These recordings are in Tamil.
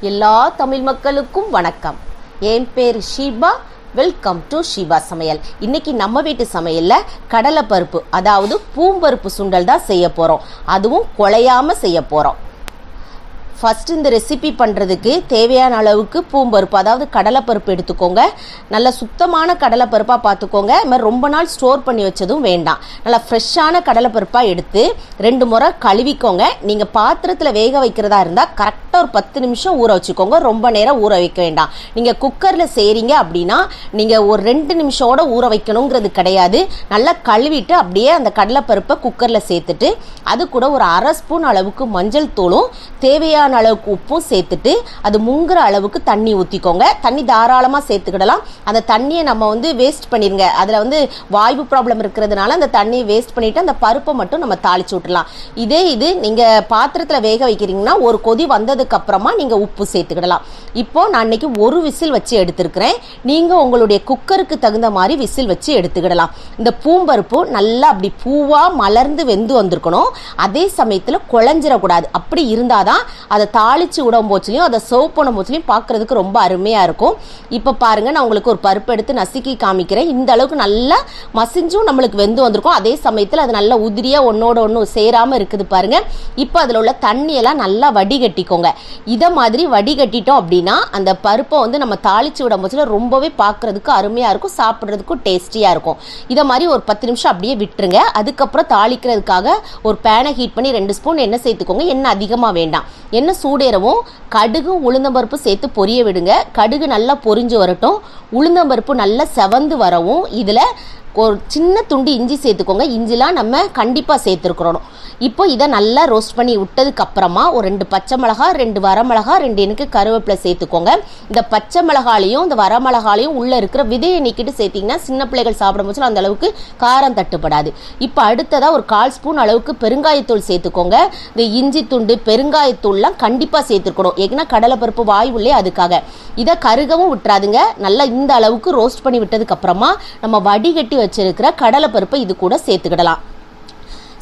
எல்லா தமிழ் மக்களுக்கும் வணக்கம். என் பேர் ஷீபா. வெல்கம் டு ஷீபா சமையல். இன்னைக்கு நம்ம வீட்டு சமையல்ல கடலை பருப்பு, அதாவது பூம்பருப்பு சுண்டல் தான் செய்ய போறோம். அதுவும் குழையாம செய்ய போறோம். ஃபஸ்ட் இந்த ரெசிபி பண்ணுறதுக்கு தேவையான அளவுக்கு பூம்பருப்பு, அதாவது கடலைப்பருப்பு எடுத்துக்கோங்க. நல்ல சுத்தமான கடலைப்பருப்பாக பார்த்துக்கோங்க. இது மாதிரி ரொம்ப நாள் ஸ்டோர் பண்ணி வச்சதும் வேண்டாம். நல்லா ஃப்ரெஷ்ஷான கடலைப்பருப்பாக எடுத்து 2 முறை கழுவிக்கோங்க. நீங்கள் பாத்திரத்தில் வேக வைக்கிறதா இருந்தால் கரெக்டாக ஒரு 10 நிமிஷம் ஊற வச்சுக்கோங்க. ரொம்ப நேரம் ஊற வைக்க வேண்டாம். நீங்கள் குக்கரில் செய்கிறீங்க அப்படின்னா நீங்கள் ஒரு 2 நிமிஷோட ஊற வைக்கணுங்கிறது கிடையாது. நல்லா கழுவிட்டு அப்படியே அந்த கடலைப்பருப்பை குக்கரில் சேர்த்துட்டு அது கூட ஒரு 1/2 ஸ்பூன் அளவுக்கு மஞ்சள் தூளும் தேவையான அளவுக்கு உப்பும் சேர்த்துட்டு அது முங்குற அளவுக்கு தண்ணி ஊற்றிக்கோங்க. தண்ணி தாராளமாக சேர்த்துக்கிடலாம். அந்த தண்ணியை நம்ம வேஸ்ட் பண்ணிடுங்க. அதில் வாய்வு ப்ராப்ளம் இருக்கிறதுனால அந்த தண்ணியை வேஸ்ட் பண்ணிவிட்டு அந்த பருப்பை மட்டும் நம்ம தாளிச்சு விட்டுலாம். இது நீங்கள் பாத்திரத்தில் வேக வைக்கிறீங்கன்னா ஒரு கொதி வந்ததுக்கு அப்புறமா நீங்கள் உப்பு சேர்த்துக்கிடலாம். இப்போ நான் இன்னைக்கு ஒரு விசில் வச்சு எடுத்துருக்கிறேன். நீங்கள் உங்களுடைய குக்கருக்கு தகுந்த மாதிரி விசில் வச்சு எடுத்துக்கிடலாம். இந்த பூம்பருப்பு நல்லா அப்படி பூவாக மலர்ந்து வெந்து வந்திருக்கணும். அதே சமயத்தில் குழஞ்சிடக்கூடாது. அப்படி இருந்தால் தான் அதை தாளிச்சு விடும் போச்சுலையும் அதை சர்வ் பண்ணும் போச்சுலையும் பார்க்குறதுக்கு ரொம்ப அருமையாக இருக்கும். இப்போ பாருங்கள், நான் உங்களுக்கு ஒரு பருப்பு எடுத்து நசுக்கி காமிக்கிறேன். இந்த அளவுக்கு நல்லா மசிஞ்சும் நம்மளுக்கு வெந்து வந்திருக்கும். அதே சமயத்தில் அது நல்லா உதிரியாக ஒன்றோட ஒன்று சேராமல் இருக்குது பாருங்கள். இப்போ அதில் உள்ள தண்ணியெல்லாம் நல்லா வடிகட்டிக்கோங்க. இதை மாதிரி வடிகட்டிட்டோம் அப்படின்னா அந்த பருப்பை நம்ம தாளிச்சு விடும் போச்சுல ரொம்பவே பார்க்குறதுக்கு அருமையாக இருக்கும், சாப்பிட்றதுக்கும் டேஸ்டியாக இருக்கும். இதை மாதிரி ஒரு 10 நிமிஷம் அப்படியே விட்டுருங்க. அதுக்கப்புறம் தாளிக்கிறதுக்காக ஒரு பேனை ஹீட் பண்ணி 2 ஸ்பூன் எண்ணெய் சேர்த்துக்கோங்க. எண்ணெய் அதிகமாக வேண்டாம். எண்ணெய் சூடேறவும் கடுகும் உளுந்தம்பருப்பு சேர்த்து பொரிய விடுங்க. கடுகு நல்லா பொரிஞ்சு வரட்டும். உளுந்தம்பருப்பு நல்லா செவந்து வரவும் இதில் ஒரு சின்ன துண்டு இஞ்சி சேர்த்துக்கோங்க. இஞ்சிலாம் நம்ம கண்டிப்பாக சேர்த்துருக்குறோம். இப்போ இதை நல்லா ரோஸ்ட் பண்ணி விட்டதுக்கு அப்புறமா ஒரு 2 பச்சை மிளகா, 2 வரமிளகா, 2 எனக்கு கருவேப்பிலை சேர்த்துக்கோங்க. இந்த பச்சை மிளகாலையும் இந்த வரமிளகாலையும் உள்ளே இருக்கிற விதையை நீக்கிட்டு சேர்த்திங்கன்னா சின்ன பிள்ளைகள் சாப்பிடும் போது அந்த அளவுக்கு காரம் தட்டுப்படாது. இப்போ அடுத்ததாக ஒரு 1/4 ஸ்பூன் அளவுக்கு பெருங்காயத்தூள் சேர்த்துக்கோங்க. இந்த இஞ்சி துண்டு பெருங்காயத்தூள்லாம் கண்டிப்பாக சேர்த்துருக்கணும். ஏன்னா கடலைப்பருப்பு வாய்வுள்ளே அதுக்காக. இதை கருகவும் விட்டுறாதுங்க. நல்லா இந்த அளவுக்கு ரோஸ்ட் பண்ணி விட்டதுக்கு அப்புறமா நம்ம வடிகட்டி வச்சிருக்கிற கடலைப்பருப்பை இது கூட சேர்த்துக்கிடலாம்.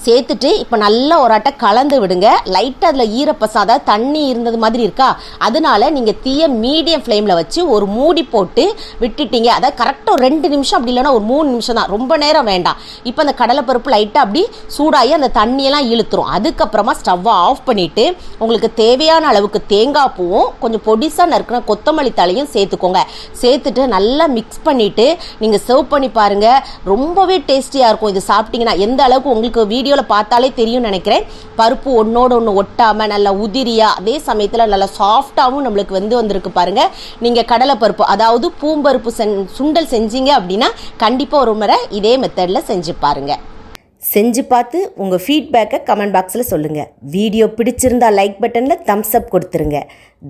சேர்த்துட்டு இப்போ நல்லா ஒரு ஆட்டை கலந்து விடுங்க. லைட்டாக அதில் ஈரப்பசம், அதாவது தண்ணி இருந்தது மாதிரி இருக்கா, அதனால நீங்கள் தீயை மீடியம் ஃப்ளேமில் வச்சு ஒரு மூடி போட்டு விட்டுட்டீங்க. அதாவது கரெக்டாக ஒரு 2 நிமிஷம், அப்படி இல்லைன்னா ஒரு 3 நிமிஷம் தான், ரொம்ப நேரம் வேண்டாம். இப்போ அந்த கடலைப்பருப்பு லைட்டாக அப்படி சூடாகி அந்த தண்ணியெல்லாம் இழுத்துரும். அதுக்கப்புறமா ஸ்டவ்வை ஆஃப் பண்ணிவிட்டு உங்களுக்கு தேவையான அளவுக்கு தேங்காய் பூவும் கொஞ்சம் பொடிசாக நறுக்கின கொத்தமல்லி தலையும் சேர்த்துக்கோங்க. சேர்த்துட்டு நல்லா மிக்ஸ் பண்ணிவிட்டு நீங்கள் சர்வ் பண்ணி பாருங்கள். ரொம்பவே டேஸ்டியாக இருக்கும். இது சாப்பிட்டீங்கன்னா எந்த அளவுக்கு உங்களுக்கு வீடியோ பார்த்தாலே தெரியும் நினைக்கிறேன். பருப்பு ஒன்னோட ஒன்று ஒட்டாம நல்லா உதிரியா, அதே சமயத்தில் நல்லா சாஃப்டாகவும் நம்மளுக்கு வந்திருக்கு பாருங்க. நீங்க கடலை பருப்பு, அதாவது பூம்பருப்பு சுண்டல் செஞ்சீங்க அப்படின்னா கண்டிப்பா ஒரு முறை இதே மெத்தட்ல செஞ்சு பாருங்க. செஞ்சு பார்த்து உங்கள் ஃபீட்பேக்கை கமெண்ட் பாக்ஸில் சொல்லுங்கள். வீடியோ பிடிச்சிருந்தா லைக் பட்டனில் தம்ஸ் அப் கொடுத்துருங்க.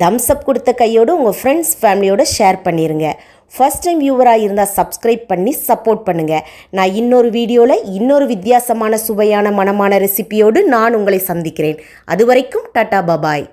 தம்ஸ் அப் கொடுத்த கையோடு உங்கள் ஃப்ரெண்ட்ஸ் ஃபேமிலியோடு ஷேர் பண்ணிடுங்க. ஃபர்ஸ்ட் டைம் வியூவராக இருந்தால் சப்ஸ்கிரைப் பண்ணி சப்போர்ட் பண்ணுங்கள். நான் இன்னொரு வீடியோவில் இன்னொரு வித்தியாசமான சுவையான மனமான ரெசிபியோடு நான் உங்களை சந்திக்கிறேன். அது வரைக்கும் டாடா பாபாய்.